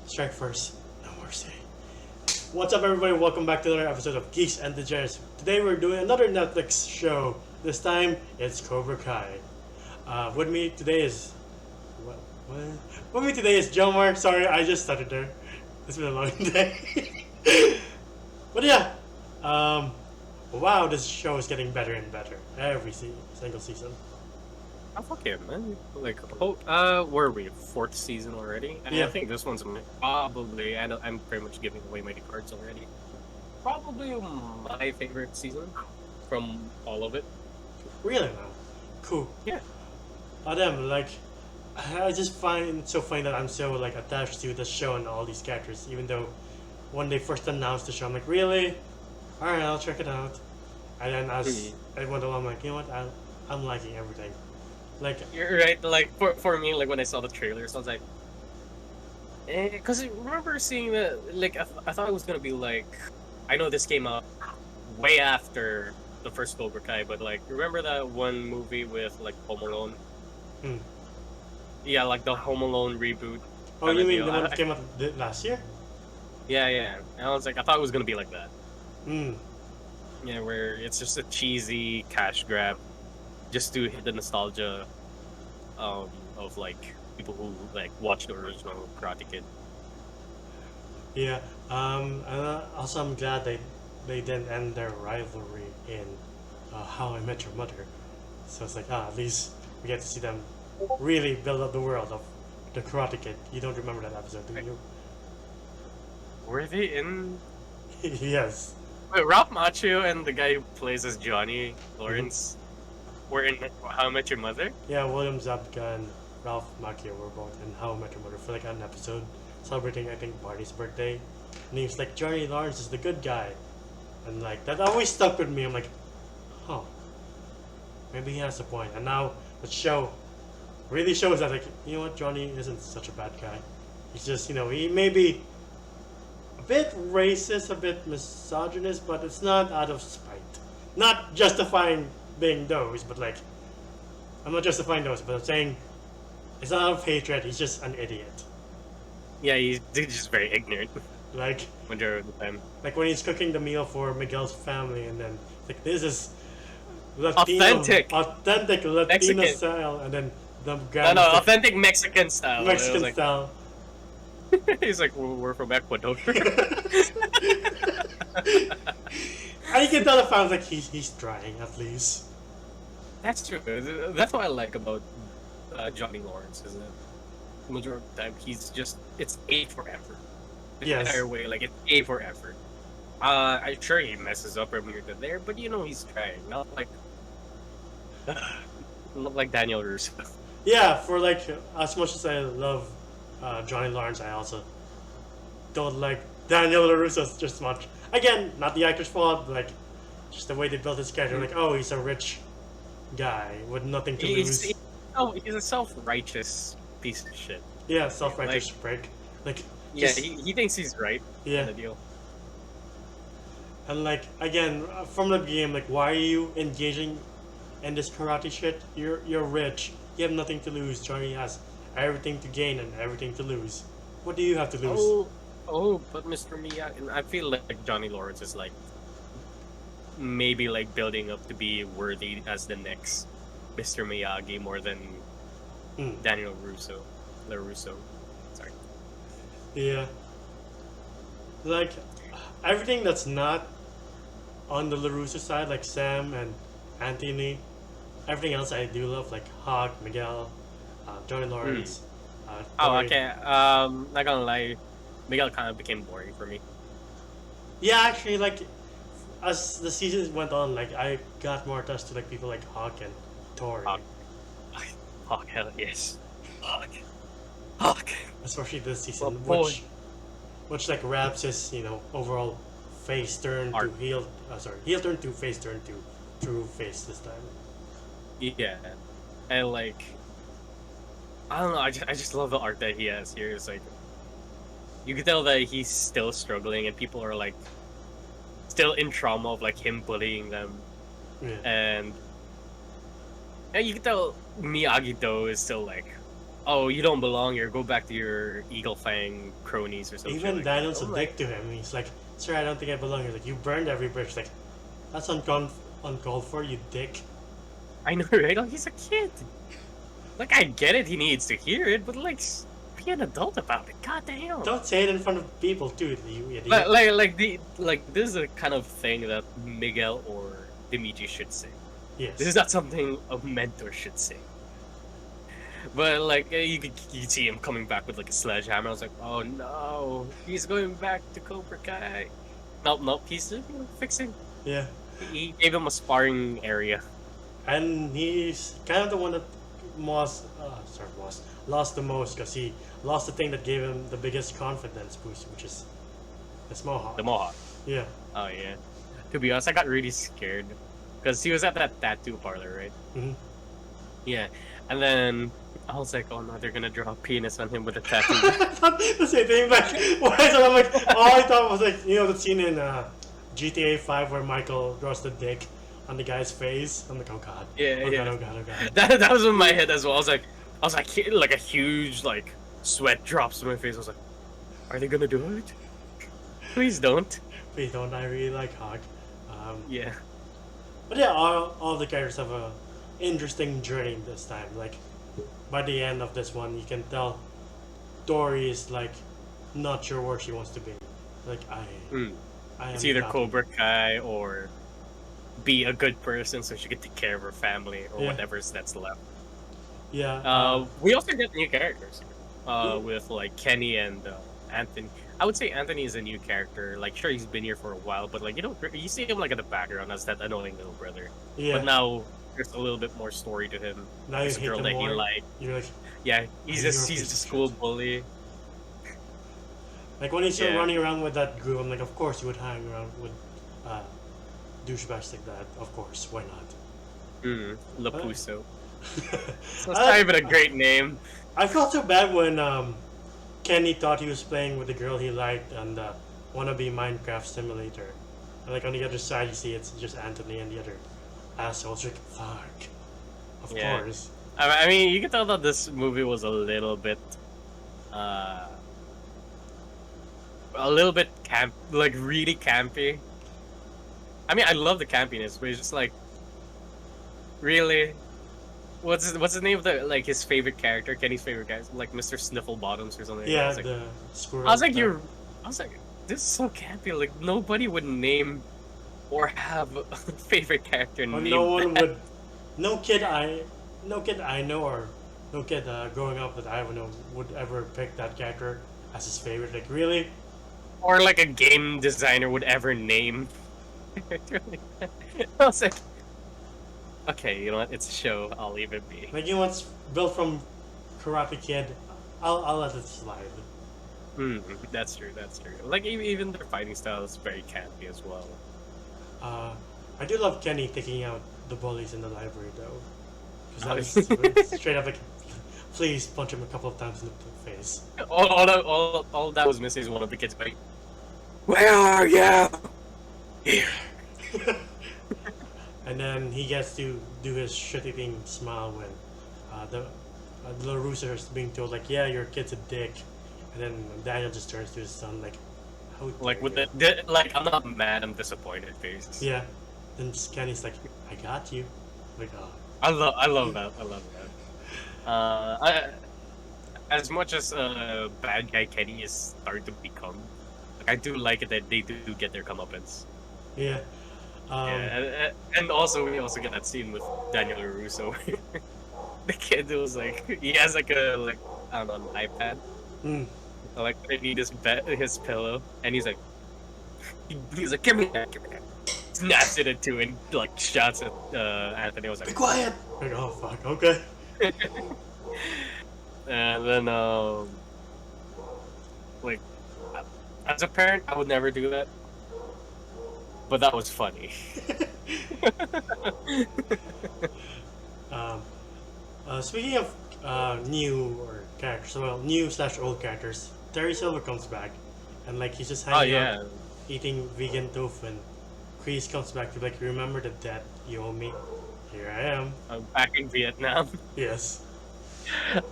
Strike first, no mercy. What's up, everybody? Welcome back to another episode of Geeks and Degenerates. Today we're doing another Netflix show. This time it's Cobra Kai. With me today is what? With me today is John Mark. Sorry, I just started there. It's been a long day. But yeah, wow, this show is getting better and better every single season. Oh, fuck yeah, man. Like, where are we? Fourth season already? And Yeah. I think this one's probably, I'm pretty much giving away my cards already. Probably my favorite season from all of it. Really now, cool. Yeah. Damn, like, I just find it so funny that I'm so like attached to the show and all these characters. Even though when they first announced the show, I'm like, really? All right, I'll check it out. And then as I went along, I'm like, you know what? I'm liking everything. Like, You're right, like, for me, like, when I saw the trailers, I was like, because I remember seeing the, like, I thought it was gonna be like, I know this came out way after the first Cobra Kai, but, like, remember that one movie with, like, Home Alone? hmm. Yeah, like the Home Alone reboot. Oh, kinda you mean deal. the one that came out last year? Yeah. And I was like, I thought it was gonna be like that. Hmm. Yeah, where it's just a cheesy cash grab, just to hit the nostalgia, of like people who like watched the original Karate Kid. Yeah. And also I'm glad they didn't end their rivalry in How I Met Your Mother. So it's like, at least we get to see them really build up the world of the Karate Kid. You don't remember that episode, do you? Were they in? Yes. Wait, Ralph Macchio and the guy who plays as Johnny Lawrence were in How I Met Your Mother. Yeah, William Zabka and Ralph Macchio were both in How I Met Your Mother for like an episode celebrating, I think, Barney's birthday. And he was like, Johnny Lawrence is the good guy. And like, that always stuck with me. I'm like, huh, maybe he has a point. And now the show really shows that, like, you know what, Johnny isn't such a bad guy. He's just, he may be a bit racist, a bit misogynist, but it's not out of spite. Not justifying being those, but like, I'm not justifying those, but I'm saying it's not out of hatred, he's just an idiot. Yeah, he's just very ignorant Like, majority of the time. like when he's cooking the meal for Miguel's family, and then like, this is Latino, Authentic Latino Mexican. style, and then the No, grandma's like, authentic Mexican style. It was Mexican like, style. he's like, we're from Ecuador. And you can tell the fans like he's trying at least. That's true. That's what I like about Johnny Lawrence, is that majority of the time he's just, it's A for effort. The Yes. entire way, like, it's A for effort. I'm sure he messes up every here and there, but he's trying. Not like Daniel Russo. Yeah, for like as much as I love Johnny Lawrence, I also don't like Daniel LaRusso just as much. Again, not the actor's fault, but like just the way they built his character. Like, oh, he's a rich guy with nothing to lose. He's a self-righteous piece of shit. Yeah, self-righteous prick. Like, Yeah, just, he thinks he's right yeah. in the deal. And like again, from the beginning, like, why are you engaging in this karate shit? You're rich. You have nothing to lose. Johnny has everything to gain and everything to lose. What do you have to lose? But Mr. Miyagi, I feel like Johnny Lawrence is like maybe like building up to be worthy as the next Mr. Miyagi more than Daniel Russo, LaRusso. Sorry. Yeah. Like everything that's not on the LaRusso side, like Sam and Anthony, everything else I do love, like Hawk, Miguel, Johnny Lawrence. Tori. Okay. Not gonna lie, Miguel kind of became boring for me. Yeah, actually, like as the seasons went on, like I got more attached to like people like Hawk and Tori, Hawk, hell yes. Hawk. especially this season, Oh, boy. which like wraps his overall face turn to Arc. heel. Heel turn to face turn to true face this time. Yeah, and like, I don't know. I just love the art that he has here. It's like, you can tell that he's still struggling, and people are like, still in trauma of like him bullying them, Yeah. and you can tell Miyagi Do is still like "Oh, you don't belong here. Go back to your Eagle Fang cronies or something." Even like Daniel's that. a I'm dick to him. He's like, "Sir, I don't think I belong here." Like, you burned every bridge. Like, that's uncalled for, you dick. I know, right? Like, he's a kid. Like, I get it. He needs to hear it, but like, be an adult about it. God damn. Don't say it in front of people, dude. You idiot. Like this is a kind of thing that Miguel or Dimitri should say. Yes. This is not something a mentor should say. But like you could see him coming back with like a sledgehammer. I was like, oh no, he's going back to Cobra Kai. Nope, he's fixing. Yeah. He gave him a sparring area. And he's kind of the one that lost the most because he lost the thing that gave him the biggest confidence boost, which is the mohawk. The Mohawk. Yeah. Oh yeah. To be honest, I got really scared because he was at that tattoo parlor, right? Mm-hmm. Yeah, and then I was like, oh no, they're gonna draw a penis on him with a tattoo. I thought the same thing, but I'm like, all I thought was like, you know, the scene in GTA 5 where Michael draws the dick on the guy's face. I'm like, oh god. Yeah, oh yeah. god, oh god, oh god. That was in my head as well. I was like a huge like sweat drops to my face. I was like, are they gonna do it? Please don't. Please don't. I really like Hawk. Yeah. But yeah, all the characters have a interesting journey this time. Like, by the end of this one, you can tell Dory is like not sure where she wants to be. Like I am It's either not- Cobra Kai or be a good person so she can take care of her family or Yeah. whatever's that's left. Yeah. We also get new characters with like Kenny and Anthony. I would say Anthony is a new character. Like, sure, he's been here for a while, but like you see him like in the background as that annoying little brother. yeah. But now there's a little bit more story to him. Now you There's a hate girl him that more. he liked. You're like, Yeah, he's You're a a piece of school shit. bully. like when he's still Yeah. running around with that group, I'm like, of course you would hang around with douchebags like that. Of course, why not? LaRusso. So it's I- not even a great name. I felt so bad when Kenny thought he was playing with the girl he liked on the wannabe Minecraft simulator. And like on the other side, you see it's just Anthony and the other assholes. Like, fuck. Of Yeah. course. I mean, you can tell that this movie was a little bit camp, like really campy. I mean, I love the campiness, but it's just like, really, what's the name of the like his favorite character, Kenny's favorite guy, like Mr. Sniffle Bottoms or something. Yeah, I was like, the squirrel. I was like, stuff. this is so campy. Like nobody would name or have a favorite character Or named no one that. would. No kid I know or no kid growing up that I know would ever pick that character as his favorite. Like, really? Or like a game designer would ever name. I was like, okay, you know what? It's a show. I'll leave it be. Like, you know what's built from Karate Kid? I'll let it slide. That's true. That's true. Like even their fighting style is very campy as well. I do love Kenny taking out the bullies in the library though, because Oh. that was straight up like, please punch him a couple of times in the face. All that was missing is one of the kids like, "Where are you?" Here. And then he gets to do his shit-eating smile when the LaRusso is being told like, yeah, your kid's a dick, and then Daniel just turns to his son like, how Like with dare the like, I'm not mad. I'm disappointed face. you? Yeah. Then Kenny's like, I got you. Like, oh. I love that. I love that. As much as bad guy Kenny is starting to become, like, I do like it that they do get their comeuppance. Yeah. Yeah, and also we also get that scene with Daniel LaRusso. The kid was like, he has like I don't know, an iPad. Mm. Like I need his pillow, and he's like, give me that. Snaps it into and like shots at Anthony. I was like, Be quiet. Like, oh fuck. Okay. and then like as a parent, I would never do that, but that was funny. Speaking of new or characters, well, new/old characters, Terry Silva comes back, and like he's just hanging out, eating vegan tofu, and Kreese comes back to like, remember the debt you owe me? Here I am. I'm back in Vietnam. Yes.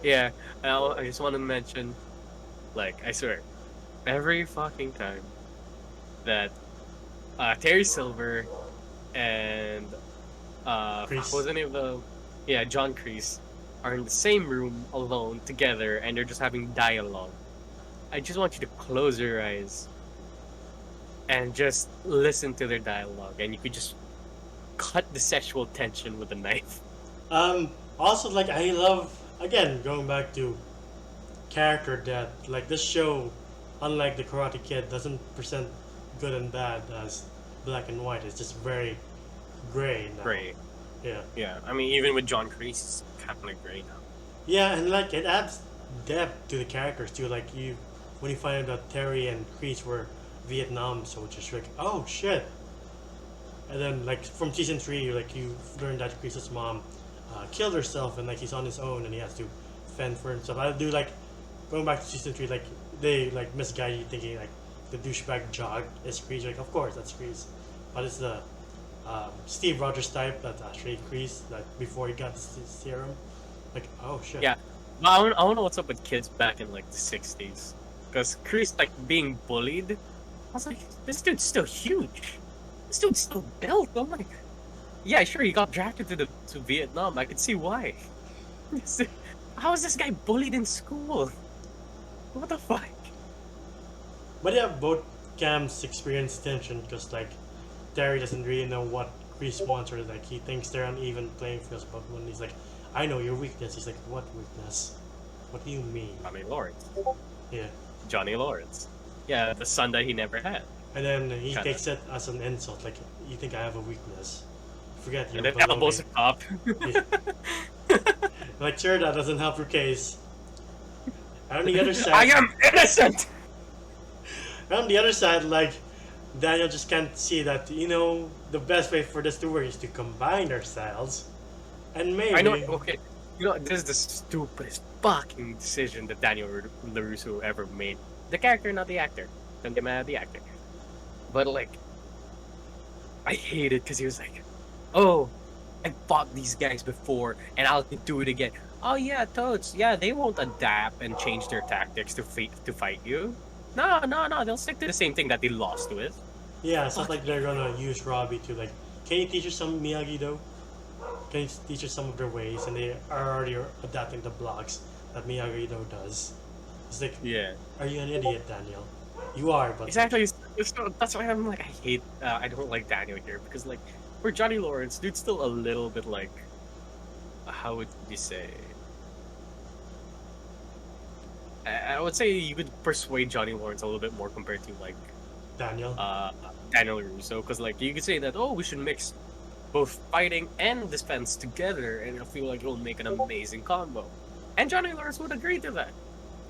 Yeah, I just want to mention, like, I swear, every fucking time that Terry Silver and what was Chris. the name of the yeah, John Kreese are in the same room alone together and they're just having dialogue. I just want you to close your eyes and just listen to their dialogue, and you could just cut the sexual tension with a knife. Also, like, I love, again, going back to character depth. Like, this show, unlike the Karate Kid, doesn't present good and bad as black and white. It's just very gray now. Gray. Yeah. Yeah, I mean, even with John Kreese, it's kind of gray now. Yeah, and like it adds depth to the characters too. Like when you find out that Terry and Chris were Vietnam soldiers, you're like, oh shit. And then like from season 3, you learn that Chris's mom killed herself, and like he's on his own and he has to fend for himself. I do like going back to season 3, like they like misguide you thinking like the douchebag jog is Chris. Like of course that's Chris, but it's the Steve Rogers type that's actually Chris. Like before he got the serum. Like oh shit. Yeah, but I want to know what's up with kids back in like the 60s. Because Kreese, like, being bullied, I was like, this dude's still huge. This dude's still built. I'm like, yeah, sure, he got drafted to Vietnam. I could see why. How is this guy bullied in school? What the fuck? But yeah, both camps experience tension because like Terry doesn't really know what Chris wants, or like he thinks they're on even playing fields. But when he's like, "I know your weakness," he's like, "What weakness? What do you mean?" Johnny Lawrence. Yeah, Johnny Lawrence. Yeah, the son that he never had. and then he Kinda. takes it as an insult. Like, you think I have a weakness? Forget you're And then below elbows me. him up. Yeah. Like, sure, that doesn't help your case. And on the other side, I am innocent! on the other side, like Daniel just can't see that the best way for this to work is to combine our styles, and maybe I know, okay. You know, this is the stupidest fucking decision that Daniel LaRusso ever made. The character, not the actor. Don't get mad at the actor. But, like, I hate it because he was like, oh, I fought these guys before and I'll do it again. Oh, yeah, toads. Yeah, they won't adapt and change their tactics to fight you. No, they'll stick to the same thing that they lost with. Yeah, it's not like they're gonna use Robbie to like, can you teach us some Miyagi Do? Can you teach us some of their ways? And they are already adapting the blocks that Miyagi Do does. It's like, Yeah. are you an idiot, Daniel? You are, but Exactly. That's why I'm like, I don't like Daniel here because, like, for Johnny Lawrence, dude's still a little bit like, how would you say? I would say you could persuade Johnny Lawrence a little bit more compared to like Daniel. Daniel Russo, because like you could say that we should mix both fighting and defense together, and I feel like it'll make an amazing combo. And Johnny Lawrence would agree to that.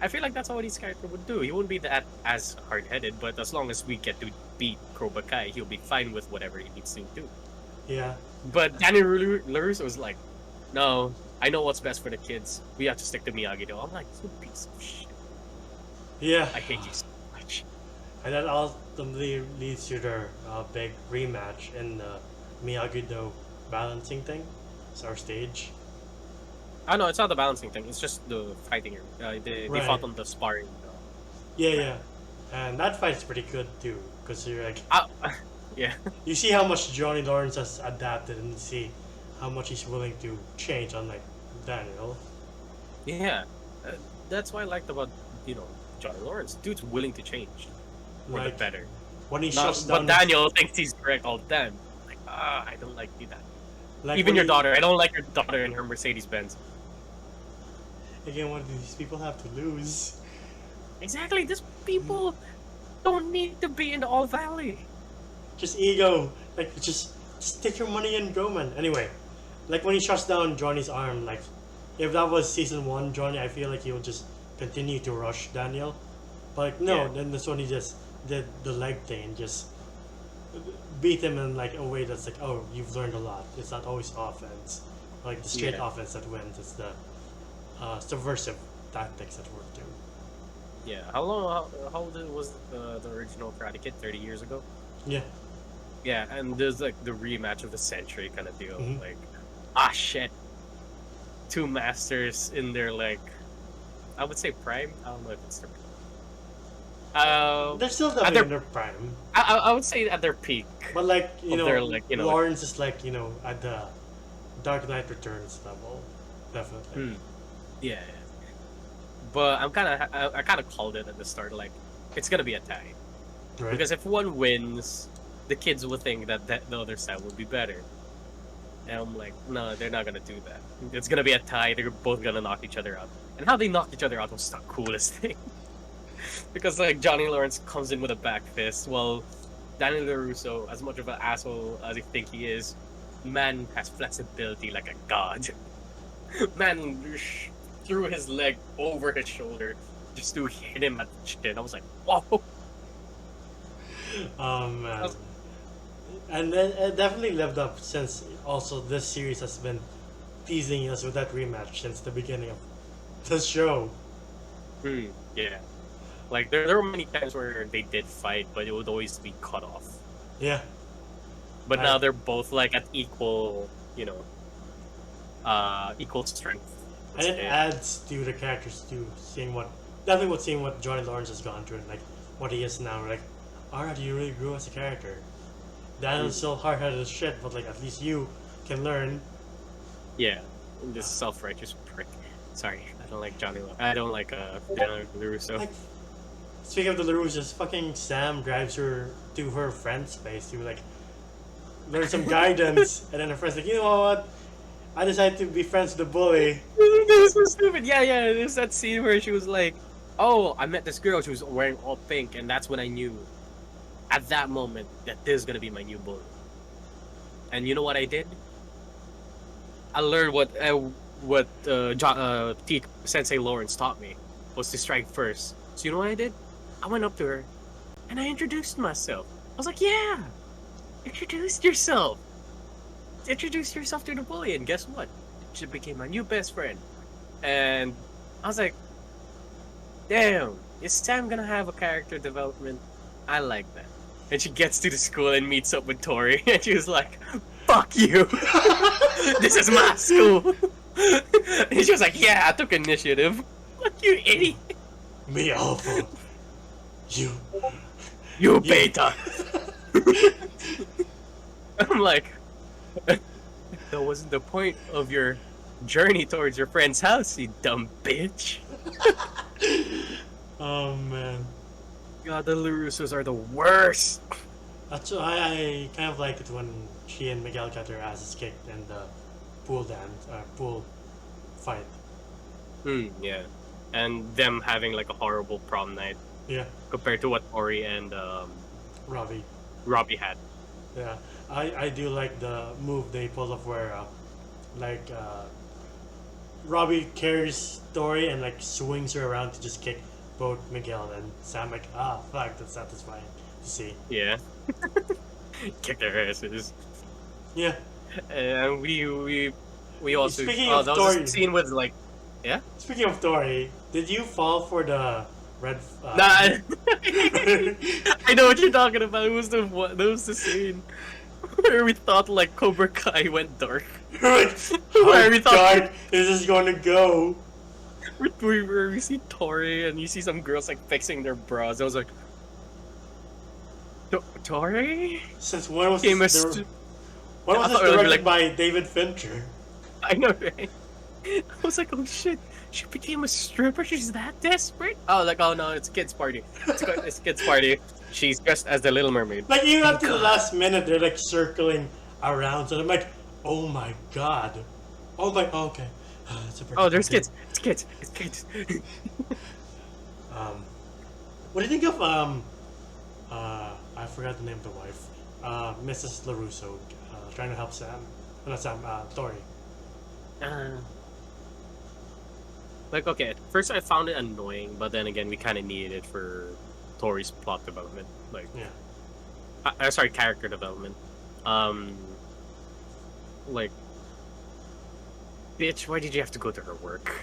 I feel like that's what his character would do. He wouldn't be that as hard-headed, but as long as we get to beat Cobra Kai, he'll be fine with whatever he needs to do. Yeah. But Daniel LaRusso was like, no, I know what's best for the kids. We have to stick to Miyagi-Do. I'm like, you piece of shit. Yeah. I hate you so much. And that ultimately leads to their big rematch in the Miyagi-Do balancing thing. It's our stage. I know, it's not the balancing thing. It's just the fighting. They Right. fought on the sparring. Yeah. And that fight's pretty good too, because you're like, Yeah. you see how much Johnny Lawrence has adapted, and you see how much he's willing to change, unlike Daniel. Yeah. That's what I liked about, Johnny Lawrence. Dude's willing to change for the Like better. when he Not, shuts but down. Daniel thinks he's correct all the time. Like, I don't like you that. Like Even when your he- daughter. I don't like your daughter in her Mercedes Benz. Again, what do these people have to lose? Exactly. These people don't need to be in the All Valley. Just ego. Like just take your money and go, man. Anyway, like when he shuts down Johnny's arm, like if that was season 1, Johnny, I feel like he would just continue to rush Daniel. But like, no, Yeah. then this one he just did the leg thing and just beat him in like a way that's like, oh, you've learned a lot. It's not always offense, like the straight Yeah. offense that wins. It's the subversive tactics that work too. Yeah. How old was the original Karate Kid? 30 years ago? Yeah. Yeah, and there's like the rematch of the century kind of deal. Mhm. Like, shit. two masters in their like, I would say prime. I don't know if it's their. They're still At definitely their, in their prime. I would say at their peak. But like, you Of know, their, like, you know, Lawrence is like, at the Dark Knight Returns level. Definitely. Yeah. But I kind of called it at the start, like it's gonna be a tie. Right? Because if one wins, the kids will think that the other side will be better. And I'm like, no, they're not gonna do that. It's gonna be a tie. They're both gonna knock each other out. And how they knocked each other out was the coolest thing. Because like Johnny Lawrence comes in with a back fist, while Daniel LaRusso, as much of an asshole as I think he is, man has flexibility like a god. Man threw his leg over his shoulder just to hit him at the chin. I was like, whoa. Man. And it definitely lived up, since also this series has been teasing us with that rematch since the beginning of the show. Yeah. Like, there were many times where they did fight, but it would always be cut off. Yeah. But now they're both, like, at equal, equal strength. And it adds to the characters too, seeing what Johnny Lawrence has gone through and like what he is now. Like, alright, you really grew as a character. Daniel's still hard-headed as shit, but like at least you can learn. Yeah, this self-righteous prick. Sorry, I don't like I don't like Daniel LaRusso. Like, speaking of the LaRussos, fucking Sam drives her to her friend's space to like learn some guidance, and then her friend's like, you know what? I decided to be friends with the bully. This was so stupid. Yeah. There's that scene where she was like, "Oh, I met this girl. She was wearing all pink, and that's when I knew, at that moment, that this is gonna be my new bully." And you know what I did? I learned what Sensei Lawrence taught me, was to strike first. So you know what I did? I went up to her, and I introduced myself. I was like, "Yeah, introduce yourself." Introduced yourself to the bully, and guess what? She became my new best friend. And I was like, damn, is Sam gonna have a character development? I like that. And she gets to the school and meets up with Tori, and she was like, fuck you! This is my school! And she was like, yeah, I took initiative. Fuck you, idiot! Me alpha. You beta! I'm like, that wasn't the point of your journey towards your friend's house, you dumb bitch. Oh man. God, the LaRussos are the worst. That's why I kind of liked it when she and Miguel got their asses kicked in the pool fight. Yeah. And them having like a horrible prom night. Yeah. Compared to what Ori and Robbie had. Yeah. I do like the move they pulled off where Robbie carries Tori and like swings her around to just kick both Miguel and Sam. Like, fuck, that's satisfying to see. Yeah. Kick their asses. Yeah. And we also Speaking of that Tori, was a scene with like, yeah. Speaking of Tori, did you fall for the red? Nah. I know what you're talking about. It was the scene where we thought like Cobra Kai went dark. How we thought, dark is this going to go? Where we see Tori and you see some girls like fixing their bras. I was like, Tori? Since when was this directed by David Fincher? I know, right? I was like, oh shit, she became a stripper? She's that desperate? Oh, like, oh no, it's kids' party. It's kids' party. She's dressed as the Little Mermaid. Like, even up to the last minute, they're like circling around. So I'm like, oh my god. Oh my, okay. There's kids. It's kids. What do you think of, I forgot the name of the wife. Mrs. LaRusso, trying to help Sam. Not Sam, Tori. Like, okay, at first I found it annoying, but then again, we kind of needed it for Tori's plot development. Like, yeah. Sorry, character development. Like, bitch, why did you have to go to her work?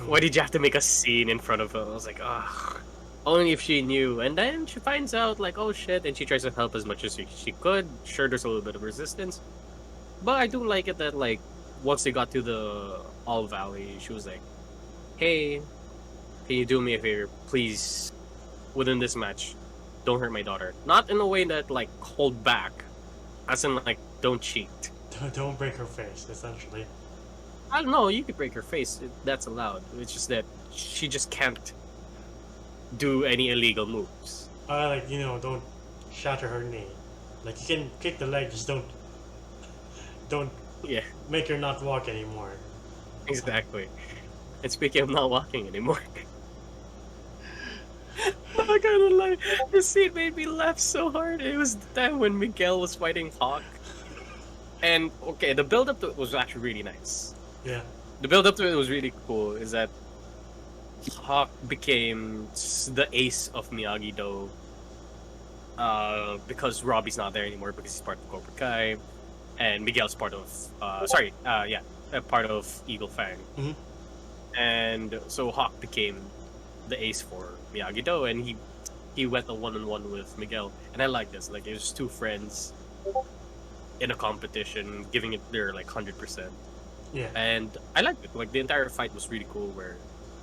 Why did you have to make a scene in front of her? I was like, ugh. Only if she knew. And then she finds out, like, oh shit, and she tries to help as much as she could. Sure, there's a little bit of resistance. But I do like it that, like, once they got to the All Valley, she was like, "Hey, can you do me a favor, please? Within this match, don't hurt my daughter. Not in a way that like hold back, as in like don't cheat. Don't break her face, essentially. I don't know. You could break her face. That's allowed. It's just that she just can't do any illegal moves. Like, don't shatter her knee. Like, you can kick the leg, just don't Yeah, make her not walk anymore. exactly. And speaking of not walking anymore, I gotta lie, this scene made me laugh so hard. It was the time when Miguel was fighting Hawk. And okay, the build up to it was actually really nice. Yeah. The build up to it was really cool. Is that Hawk became the ace of Miyagi-Do because Robbie's not there anymore because he's part of Cobra Kai, and Miguel's part of part of Eagle Fang. Mhm. And so Hawk became the ace for Miyagi-Do, and he went a one-on-one with Miguel. And I like this. Like, it was two friends in a competition, giving it their like 100%. Yeah. And I liked it. Like, the entire fight was really cool, where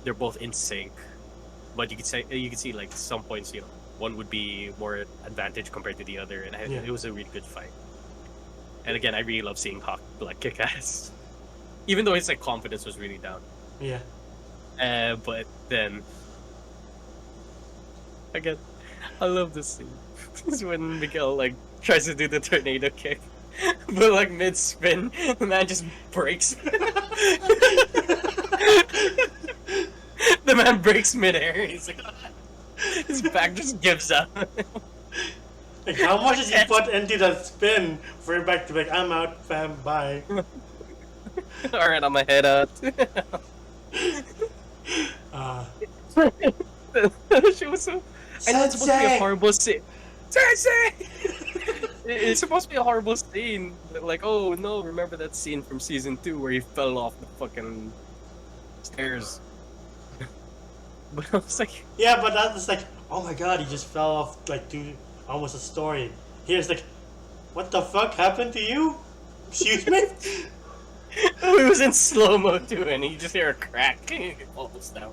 they're both in sync, but you could see like some points, one would be more advantage compared to the other, and Yeah. it was a really good fight. And again, I really love seeing Hawk like kick ass, even though his like confidence was really down. Yeah. But then again, I love this scene. It's when Miguel like tries to do the tornado kick, but like mid spin, the man just breaks. The man breaks midair. He's like, his back just gives up. Like, how much did you put into that spin for your back to be like, I'm out, fam, bye. Alright, I'm gonna head out. She was so. I know it's supposed to be a horrible scene. Sensei! It's supposed to be a horrible scene. Like, oh no, remember that scene from season 2 where he fell off the fucking stairs? But I was like, Yeah, but that's like, oh my god, he just fell off, like, to almost a story. Here's like, what the fuck happened to you? Excuse me? it was in slow mo too, and you just hear a crack and he falls down.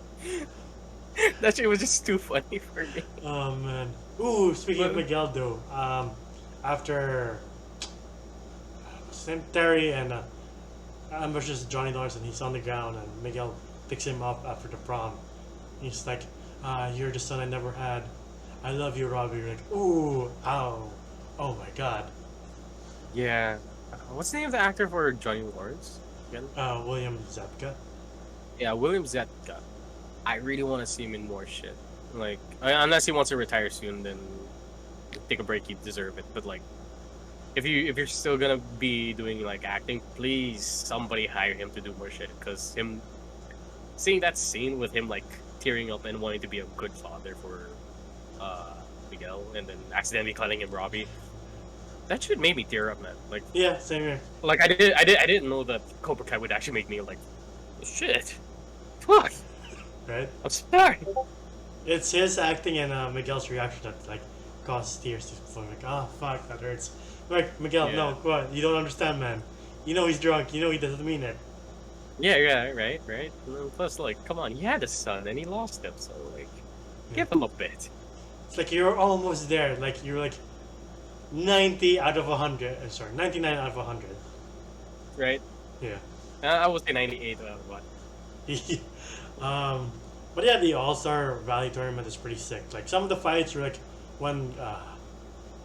That shit was just too funny for me. Oh man. Ooh, speaking of Miguel though, after Terry and ambushes Johnny Lawrence and he's on the ground and Miguel picks him up after the prom. He's like, you're the son I never had. I love you, Robbie. You're like, ooh, ow. Oh my god. Yeah. What's the name of the actor for Johnny Lawrence again? William Zabka. Yeah, William Zetka. I really want to see him in more shit. Like, unless he wants to retire soon, then take a break. You deserve it. But like, if you're still gonna be doing like acting, please somebody hire him to do more shit. Because him seeing that scene with him like tearing up and wanting to be a good father for Miguel, and then accidentally calling him Robbie. That shit made me tear up, man. Like, Yeah, same here. like I didn't know that Cobra Kai would actually make me like, shit, fuck. Right? I'm sorry. It's his acting and Miguel's reaction that like causes tears to flow. Like, oh fuck, that hurts. Like, Miguel, Yeah. no, what? You don't understand, man. You know he's drunk. You know he doesn't mean it. Yeah, right. And then plus, like, come on, he had a son and he lost him, so like, give him a bit. It's like you're almost there. Like you're like 90 out of 100. Sorry, 99 out of 100. Right? Yeah. I would say 98 out of what? But yeah, the All-Star Valley tournament is pretty sick. Like some of the fights were like when I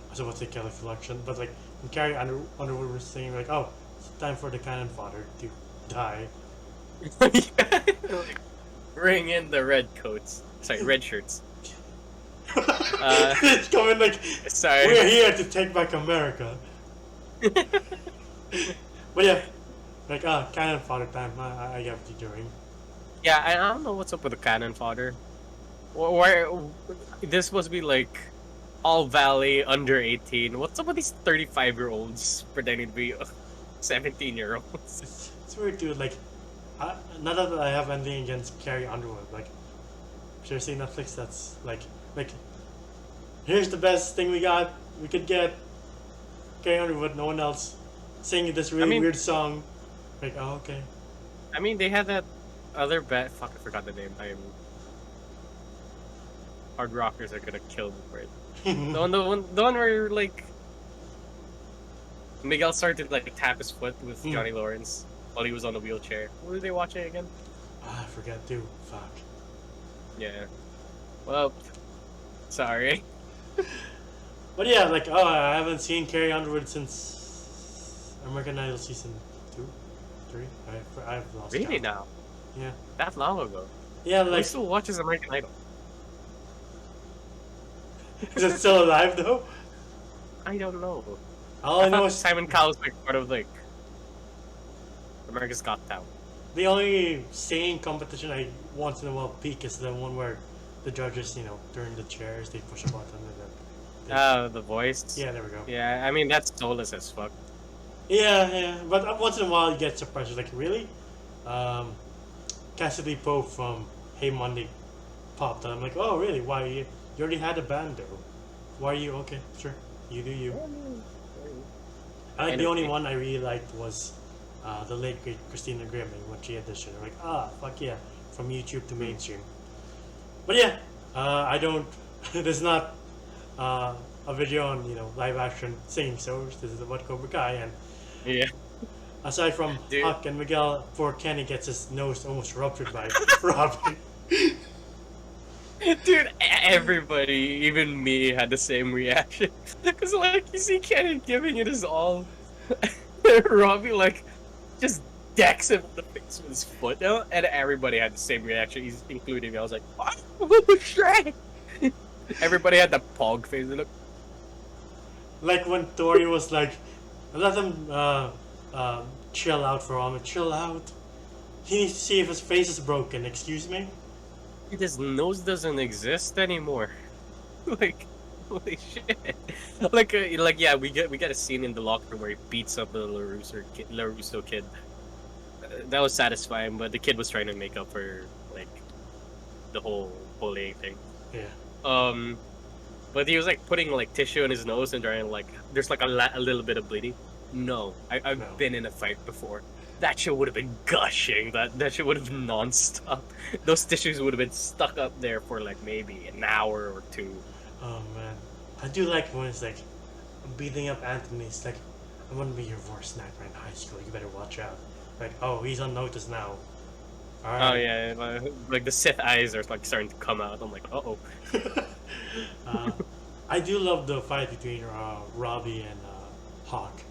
was about to say Kelly Collection, but like when Carrie Underwood was saying like, oh, it's time for the cannon fodder to die. Like, bring in the red coats. Sorry, red shirts. It's coming like, Sorry. we're here to take back America. But yeah, like cannon fodder time. I get what you're doing. Yeah, I don't know what's up with the cannon fodder. Where this supposed to be like all Valley under 18. What's up with these 35-year-olds pretending to be 17-year-olds? It's weird, dude. Like, not that I have anything against Carrie Underwood. Like, seriously, Netflix. That's like, here's the best thing we could get. Carrie Underwood, no one else, singing this really weird song. Like, oh, okay. I mean, they had that other bet. Fuck, I forgot the name. Hard rockers are gonna kill me for it. The one where like Miguel started to like tap his foot with Johnny Lawrence while he was on the wheelchair. What were they watching again? I forgot too. Fuck. Yeah. Well, sorry. But yeah, like, oh, I haven't seen Carrie Underwood since American Idol season 2, 3. I've lost Really count. now? Yeah. That long ago. Yeah, Who like, still watches American Idol? is it still alive though? I don't know. All I know is Simon Cowell's like part of like America's Got Talent. the only singing competition I once in a while peek is the one where the judges, you know, turn the chairs, they push a button, and then. The Voice. Yeah, there we go. Yeah, I mean that's soulless as fuck. Yeah, but once in a while you get surprised. Like, really? Cassidy Pope from Hey Monday popped up. I'm like, oh, really? Why? You already had a band, though. Why are you? Okay, sure. You do you. I like the only one I really liked was the late great Christina Grimming when she auditioned. I'm like, fuck yeah, from YouTube to mainstream. But yeah, I don't. There's not a video on live action singing shows. This is about Cobra Kai, and Yeah. aside from Huck and Miguel, poor Kenny gets his nose almost ruptured by Robbie. Dude, everybody, even me, had the same reaction. Because, like, you see Kenny giving it his all. Robbie, like, just decks him in the face with his foot now, and everybody had the same reaction, including me. I was like, oh, shit! Everybody had the pog face. Look. Like when Tori was like, let him chill out for a moment. Chill out. He needs to see if his face is broken. Excuse me? His nose doesn't exist anymore. Like, holy shit. Like yeah, we get a scene in the locker room where he beats up the LaRusso kid. That was satisfying, but the kid was trying to make up for like the whole bullying thing. Yeah. But he was like putting like tissue in his nose and trying like there's like a little bit of bleeding. No, I've been in a fight before. That shit would have been gushing. That shit would have been non-stop. Those tissues would have been stuck up there for like maybe an hour or two. Oh man, I do like when it's like beating up Anthony. It's like, I'm gonna be your worst nightmare in high school. You better watch out. Like, oh, he's on notice now. All right. Oh yeah, like the Sith eyes are like starting to come out. I'm like, uh-oh. I do love the fight between Robbie and Hawk.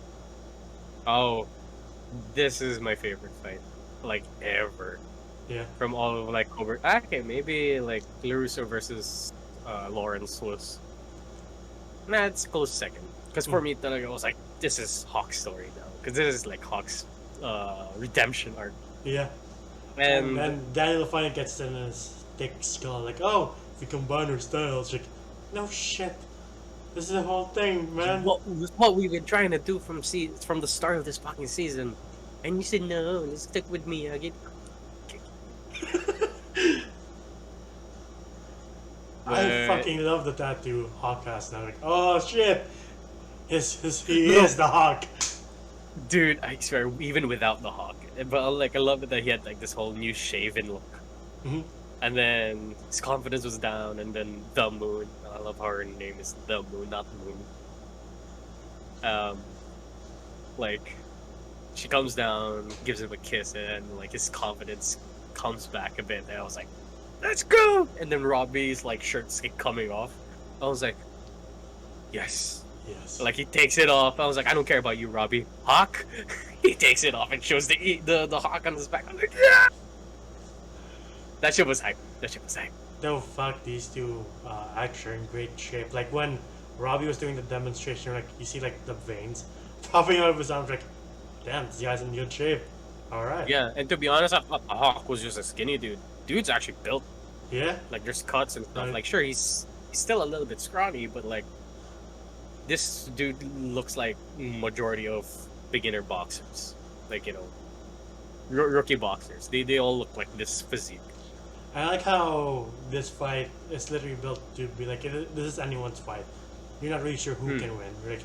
Oh, this is my favorite fight, like ever. Yeah. From all of like Cobra. Okay, maybe like LaRusso versus Lawrence was. Nah, it's close second. Because for me, I was like, this is Hawk's story now. Because this is like Hawk's redemption arc. Yeah. And Daniel finally gets in his thick skull, like, oh, if we combine our styles, like, no shit. This is the whole thing, man. What we've been trying to do from the start of this fucking season, and you said no, and stick with me. I get. I fucking love the tattoo Hawk has now. Like, oh shit, he is the Hawk. Dude, I swear, even without the Hawk, but like I love it that he had like this whole new shaven look, and then his confidence was down, and then the Moon. I love how her name is the Moon, not Moon. Like she comes down, gives him a kiss, and like his confidence comes back a bit. And I was like, "Let's go!" And then Robbie's like shirt's coming off. I was like, "Yes." Yes. Like he takes it off. I was like, I don't care about you, Robbie. Hawk. He takes it off and shows the hawk on his back. I was like, yeah. That shit was hype. No, fuck, these two actors are in great shape. Like when Robbie was doing the demonstration, like you see like the veins popping out of his arms. Like, damn, this guy's in good shape. All right. Yeah, and to be honest, I thought the Hawk was just a skinny dude. Dude's actually built. Yeah. Like there's cuts and stuff. Like sure, he's still a little bit scrawny, but like. This dude looks like majority of beginner boxers, like rookie boxers. They all look like this physique. I like how this fight is literally built to be like this is anyone's fight. You're not really sure who can win. Like,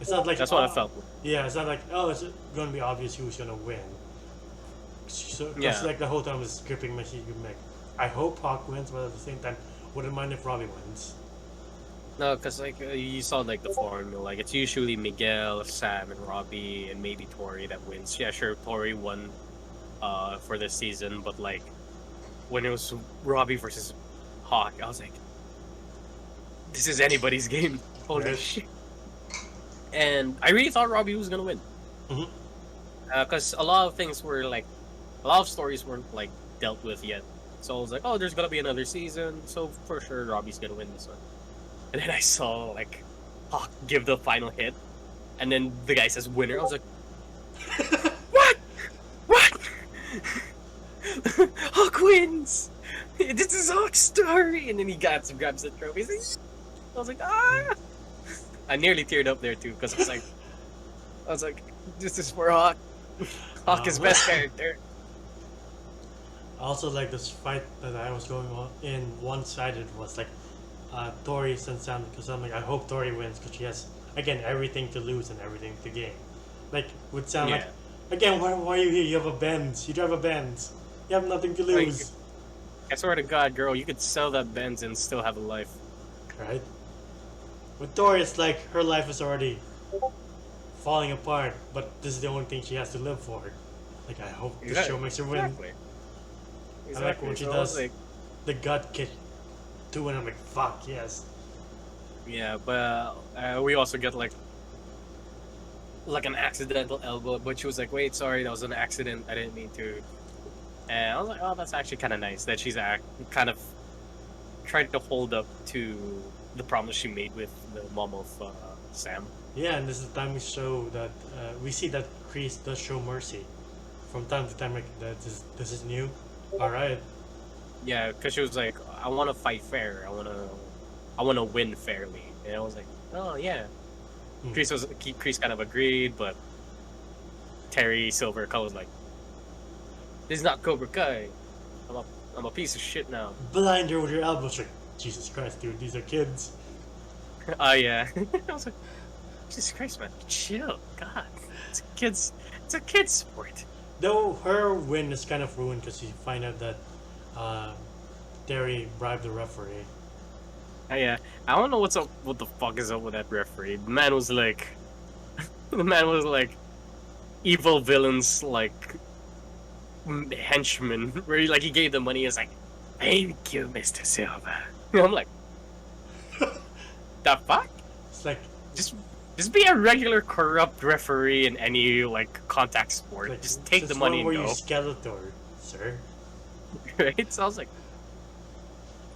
It's not like That's what I felt. Yeah, it's not like it's gonna be obvious who's gonna win. So Yeah. like the whole time is gripping my seat. Like, I hope Hawk wins, but at the same time, wouldn't mind if Robbie wins. No, because like you saw like the formula, like it's usually Miguel, Sam, and Robbie, and maybe Tori that wins. Yeah, sure, Tori won for this season, but like when it was Robbie versus Hawk, I was like, this is anybody's game. Holy Right. shit! And I really thought Robbie was gonna win, because a lot of things were like, a lot of stories weren't like dealt with yet. So I was like, oh, there's gonna be another season, so for sure Robbie's gonna win this one. And then I saw like Hawk give the final hit, and then the guy says winner. I was like, what? What? Hawk wins. This is Hawk's story. And then he grabs the trophy. I was like, ah! I nearly teared up there too because I was like, this is for Hawk. Hawk is best character. Also, like this fight that I was going on in one-sided was like Tori and Sam, because I'm like, I hope Tori wins because she has again everything to lose and everything to gain. Like with Sam, like again, why are you here? You have a Benz. You drive a Benz. You have nothing to lose. I swear to God, girl, you could sell that Benz and still have a life. Right? With Tori, it's like her life is already falling apart, but this is the only thing she has to live for. Like, I hope this show makes her win. Exactly. I like when she does the gut kick too, and I'm like, fuck, yes. Yeah, but we also get like an accidental elbow, but she was like, wait, sorry, that was an accident, I didn't mean to. And I was like, oh, that's actually kind of nice that she's kind of tried to hold up to the promise she made with the mom of Sam. Yeah, and this is the time we show that we see that Kreese does show mercy from time to time. Like, this is new. All right. Yeah, because she was like, I want to fight fair. I want to win fairly. And I was like, oh yeah. Kreese kind of agreed, but Terry Silver was like, this is not Cobra Kai. I'm a piece of shit now. Blind her with your elbows. Like, Jesus Christ, dude, these are kids. Oh yeah. I was like, Jesus Christ, man, chill. God, it's a kid's sport. Though her win is kind of ruined because you find out that Terry bribed the referee. Yeah, I don't know what the fuck is up with that referee. The man was like, evil villains like henchman, where he gave the money. He's like, thank you, Mr. Silva. I'm like, the fuck? It's like just be a regular corrupt referee in any like contact sport. like, just take the money and go. You Skeletor, sir. Right? So I was like,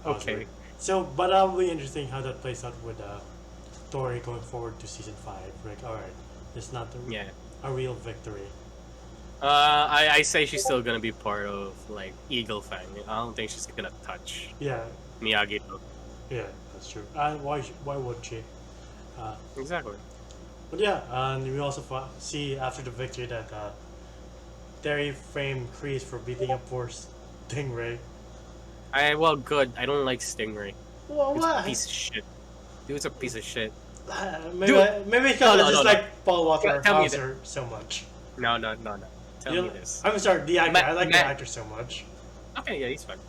okay. So, but that'll be interesting how that plays out with Tori going forward to season 5. Like, all right, it's not a real victory. I say she's still gonna be part of like Eagle Fang. I don't think she's gonna touch Miyagi. Yeah, that's true. And why would she? Exactly. But yeah, and we also see after the victory that Terry framed Kreese for beating up poor Stingray. Well, good. I don't like Stingray. Well, it's a piece of shit. Dude's a piece of shit. Maybe because I just like Paul Walker Hauser so much. No. Tell me this. I'm sorry, the actor. I like the actor so much. Okay, yeah, he's fine.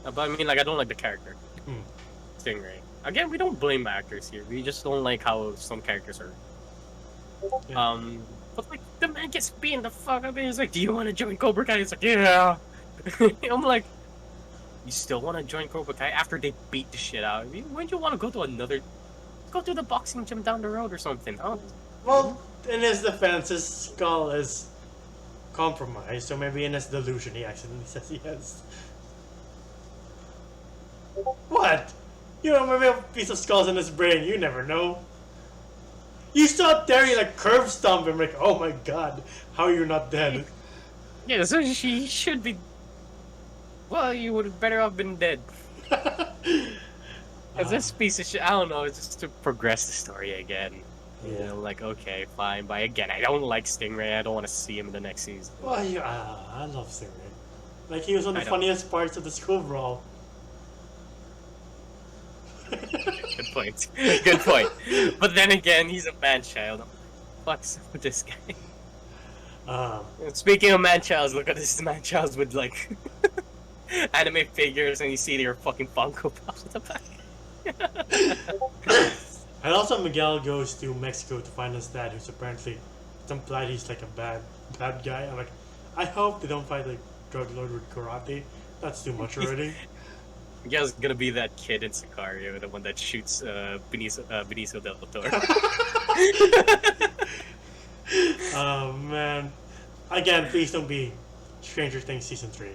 But I mean, like, I don't like the character. Stingray. Again, we don't blame actors here. We just don't like how some characters are. Yeah. But like, the man gets beaten the fuck up. He's like, "Do you want to join Cobra Kai?" He's like, "Yeah." I'm like, "You still want to join Cobra Kai after they beat the shit out of you? Wouldn't you want to go to the boxing gym down the road or something?" Oh. Well, in his defense, his skull is compromised, so maybe in his delusion he accidentally says yes. What? You know, maybe a piece of skull's in his brain. You never know. You saw Terry like curb stomp him, like, oh my god, how are you not dead? Yeah, so she should be. Well, you would have better have been dead. Cause this piece of shit, I don't know, it's just to progress the story again. Yeah. You know, like, okay, fine, but again, I don't like Stingray. I don't want to see him in the next season. Well, I love Stingray. Like, he was one of the funniest parts of the school brawl. Good point. Good point. But then again, he's a man-child. fuck's up with this guy? Um, Speaking of man-childs, look at this man-childs with like anime figures, and you see their fucking Funko Pops at the back. and also Miguel goes to Mexico to find his dad, who's apparently it's implied he's like a bad guy. I'm like, I hope they don't fight like drug lord with karate. That's too much already. Miguel's gonna be that kid in Sicario, the one that shoots Benicio del Toro. Oh man! Again, please don't be Stranger Things season 3.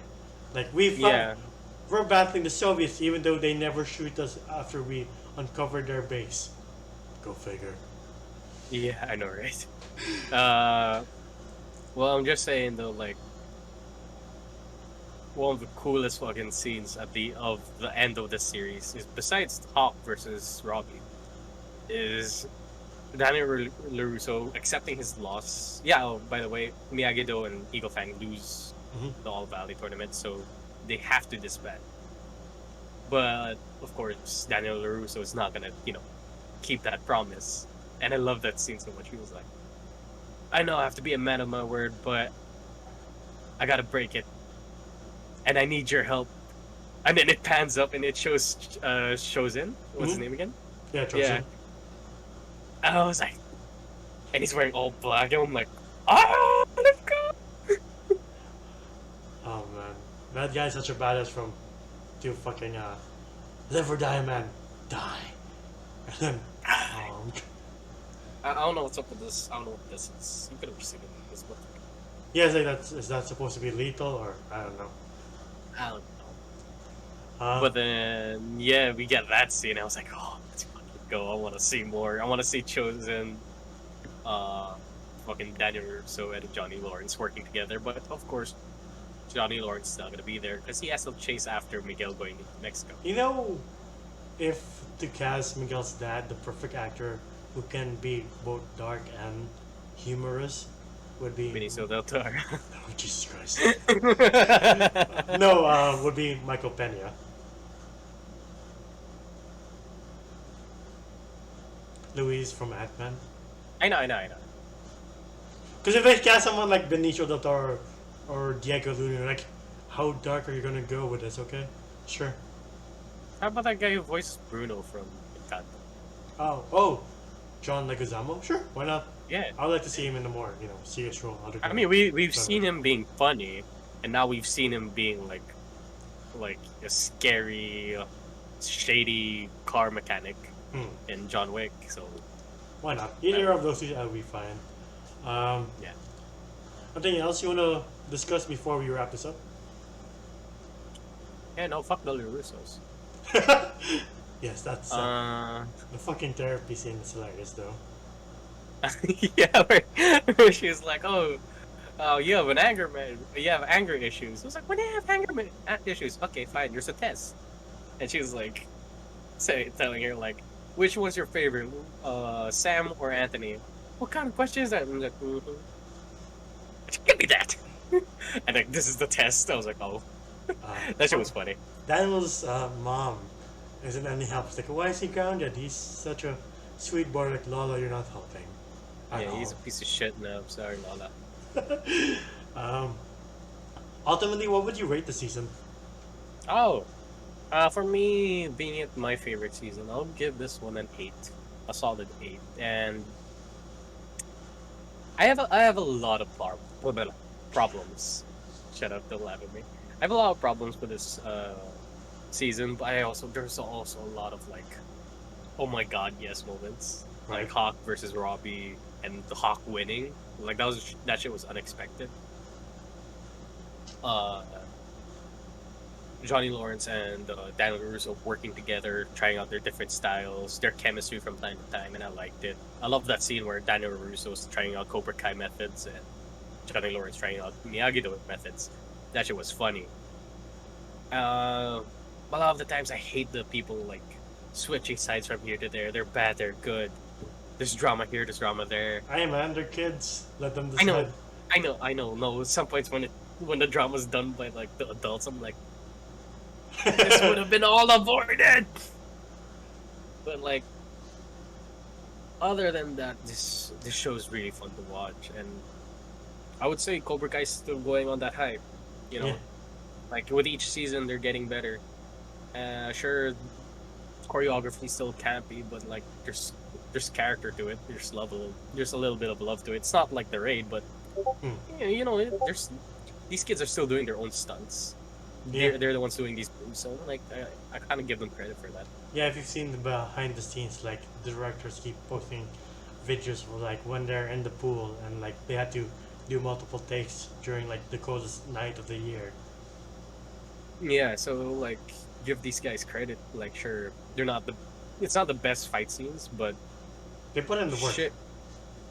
Like we're battling the Soviets, even though they never shoot us after we uncover their base. Go figure. Yeah, I know, right? Well, I'm just saying though, like one of the coolest fucking scenes at the end of the series is, besides Hawk versus Robbie, is Daniel LaRusso accepting his loss. Yeah, oh, by the way, Miyagi-Do and Eagle Fang lose the All Valley tournament, so they have to disband. But of course, Daniel LaRusso is not gonna, keep that promise. And I love that scene so much. He was like, I know I have to be a man of my word, but I gotta break it. And I need your help. And then it pans up and it shows Shozen. What's his name again? Yeah, Chosen. Yeah. And I was like, and he's wearing all black, and I'm like, oh, let's go! Oh man, that guy's such a badass from to fucking live or die, man, die, and then I don't know what's up with this. I don't know what this is. You could have seen it in this book. yeah, it's like is that supposed to be lethal or I don't know. I don't know. But then yeah, we get that scene. I was like, oh, let's fucking go. I want to see more. I want to see Chosen, fucking Daniel Russo and Johnny Lawrence working together. But of course, Johnny Lawrence is not gonna be there because he has to chase after Miguel going to Mexico. You know, if to cast Miguel's dad, the perfect actor who can be both dark and humorous would be Benicio del Toro. Oh Jesus Christ! No, would be Michael Pena. Luis from Ant-Man. I know. Because if they cast someone like Benicio del Toro or Diego Luna, like, how dark are you gonna go with this? Okay, sure. How about that guy who voiced Bruno from Encanto? Oh, John Leguizamo? Sure, why not? Yeah. I would like to see him in a more, serious role. I mean, we've seen him being funny, and now we've seen him being like a scary, shady car mechanic in John Wick. So why not? Either of those two, I'll be fine. Yeah. Anything else you wanna discuss before we wrap this up? Yeah, no, fuck the LaRussos. Yes, that's the fucking therapy scene is hilarious though. Yeah, where she's like, oh, you have you have anger issues. I was like, when do you have anger issues? Okay, fine, there's a test. And she was like, telling her like, which was your favorite, Sam or Anthony? What kind of question is that? And I'm like, give me that. And like, this is the test. I was like, oh, that shit was funny. Daniel's mom isn't any help. It's like, why is he grounded? He's such a sweet boy. Like, Lala, you're not helping. Yeah, he's a piece of shit now. Sorry, Lala. Ultimately, what would you rate the season? Oh, for me, being it my favorite season, I'll give this one an 8, a solid 8. And I have a lot of problems. Shut up! Don't laugh at me. I have a lot of problems with this season, but there's also a lot of like, oh my god, yes moments. Right. Like Hawk versus Robbie and the Hawk winning. Like that shit was unexpected. Johnny Lawrence and Daniel LaRusso working together, trying out their different styles, their chemistry from time to time, and I liked it. I love that scene where Daniel LaRusso was trying out Cobra Kai methods and Johnny Lawrence trying out Miyagi-Do methods. That shit was funny. A lot of the times I hate the people like switching sides from here to there. They're bad, they're good. There's drama here, there's drama there. Hey man, they're kids. Let them decide. I know. No, at some points when the drama's done by like the adults, I'm like, this would have been all avoided. But like, other than that, this show is really fun to watch, and I would say Cobra Kai is still going on that hype. You know, Yeah. like with each season, they're getting better. Sure, choreography still campy, but like there's character to it. There's a little bit of love to it. It's not like the Raid, but Mm. there's these kids are still doing their own stunts. Yeah. They're the ones doing these moves, so like I kind of give them credit for that. Yeah, if you've seen the behind the scenes, like the directors keep posting videos for like when they're in the pool and like they had to do multiple takes during like the coldest night of the year. Yeah, so like give these guys credit. Like sure, it's not the best fight scenes, but They put in the work. shit,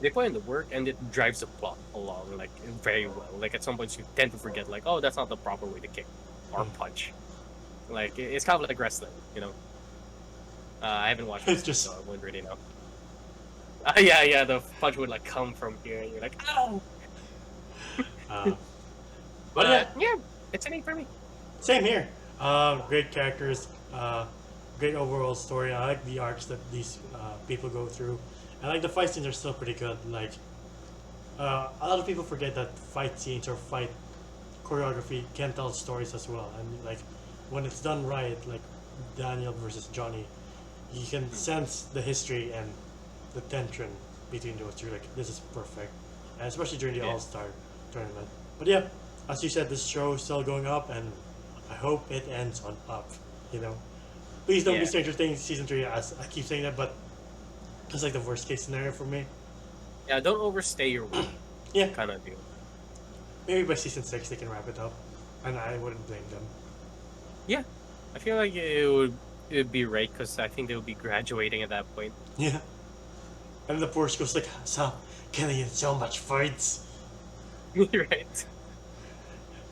they put in the work and it drives the plot along like very well. Like at some points you tend to forget like, oh, that's not the proper way to kick or punch. Like it's kind of like wrestling, you know. I haven't watched It's it, just- so I wouldn't really know. Yeah, the punch would like come from here, and you're like, oh. Uh, But But yeah, it's an 8 for me. same here. Great characters, great overall story. I like the arcs that these people go through. I like the fight scenes are still pretty good. Like a lot of people forget that fight scenes or fight choreography can tell stories as well. And like when it's done right, like Daniel versus Johnny, you can sense the history and the tension between those two. Like this is perfect, and especially during the Yeah. All-Star tournament. But yeah, as you said, this show is still going up, and I hope it ends on up. You know, please don't be Yeah. Stranger Things season 3. As I keep saying that, but it's like the worst case scenario for me. Yeah, don't overstay your welcome, Yeah, kind of deal. maybe by season 6 they can wrap it up, and I wouldn't blame them. Yeah, I feel like it'd be right because I think they would be graduating at that point. Yeah, and the poor school's like, stop killing in so much fights. Right.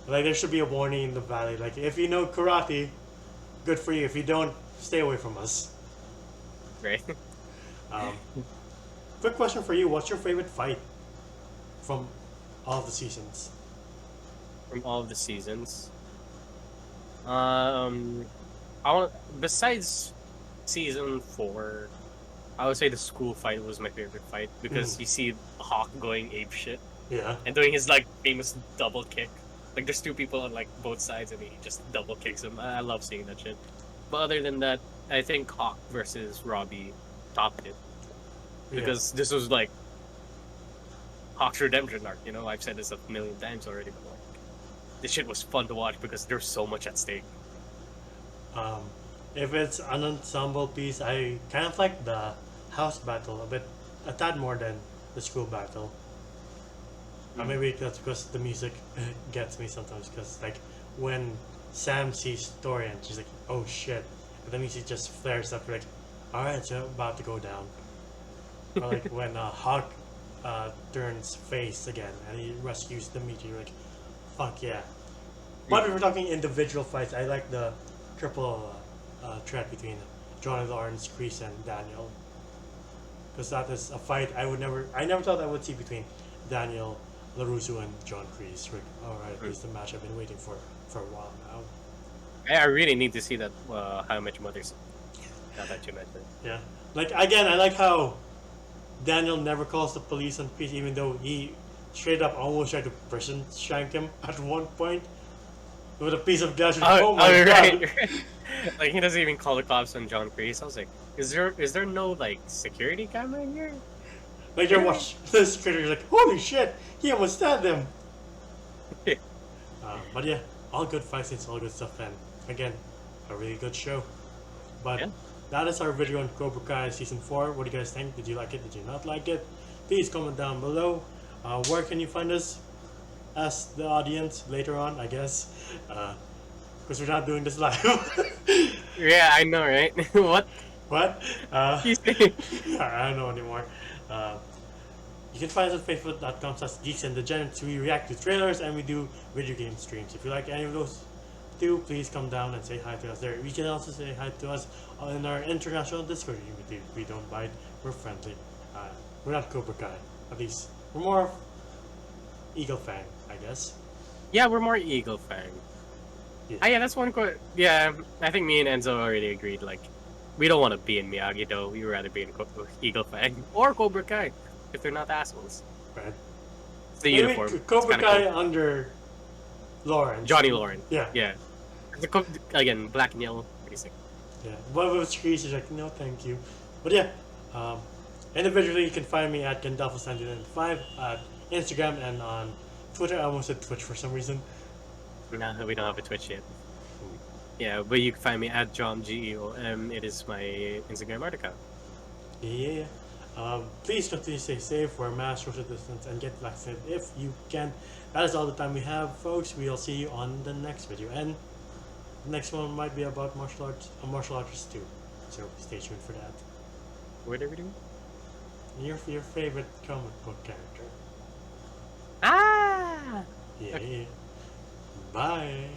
Like there should be a warning in the valley. Like if you know karate, good for you. If you don't, stay away from us. Right. Um, quick question for you: what's your favorite fight from all of the seasons? From all of the seasons. I want besides season 4, I would say the school fight was my favorite fight because you see Hawk going ape shit Yeah, and doing his like famous double kick. Like there's two people on like both sides and he just double kicks him. I love seeing that shit. But other than that, I think Hawk versus Robbie topped it because this was like Hawk's redemption arc. You know, I've said this a million times already, but like this shit was fun to watch because there's so much at stake. if it's an ensemble piece, I kind of like the house battle a tad more than the school battle. Maybe that's because the music gets me sometimes. Because like when Sam sees Dorian, she's like, "Oh shit!" and the music just flares up. Like, "All right, it's about to go down." Or like when Hawk turns face again and he rescues the meteor. Like, fuck yeah! But if we're talking individual fights, I like the triple threat between Johnny Lawrence, Kreese, and Daniel. Because that is a fight I never thought I would see between Daniel, LaRusso, and John Kreese. Like, alright, this is the match I've been waiting for a while now. I really need to see that How I Met Your Mother's. Now that you mentioned. Yeah. Like, again, I like how Daniel never calls the police on Kreese, even though he straight up almost tried to prison shank him at one point with a piece of glass. Oh my god! Right. Like he doesn't even call the cops on John Kreese. I was like, is there no like security camera in here? Like they're watching the security, like, holy shit, he almost stabbed him. But yeah, all good fight scenes, all good stuff, and again, a really good show. But Yeah. that is our video on Cobra Kai Season 4. What do you guys think? Did you like it? Did you not like it? Please comment down below. Where can you find us as the audience later on, I guess? Because we're not doing this live. Yeah, I know, right? What? What? You say? I don't know anymore. You can find us at facebook.com/geeksanddegenerates. We react to trailers and we do video game streams. If you like any of those two, please come down and say hi to us there. You can also say hi to us in our international Discord community. We don't bite, we're friendly. We're not Cobra Kai. At least, we're more of Eagle Fang, I guess. Yeah, we're more Eagle Fang. Yeah. Yeah, that's one quote. Yeah, I think me and Enzo already agreed. Like, We don't want to be in Miyagi though. We would rather be in Eagle Fang or Cobra Kai if they're not assholes. Right. It's the Maybe uniform. Cobra It's kinda Kai under Lawrence. Johnny Lauren. Yeah. Yeah. Again, black and yellow. Pretty sick. Yeah. But with Kreese, is like, no, thank you. But yeah, individually, you can find me at Gandalfus1995 at Instagram and on Twitter. I almost said Twitch for some reason. No, we don't have a Twitch yet. Yeah, but you can find me at JohnGeom. It is my Instagram art account. Yeah. Please continue to stay safe, wear masks, social distance, and get vaccinated if you can. That is all the time we have, folks. We'll see you on the next video. And the next one might be about martial arts too. So stay tuned for that. What are we doing? Your favorite comic book character. Ah! Yeah. Bye.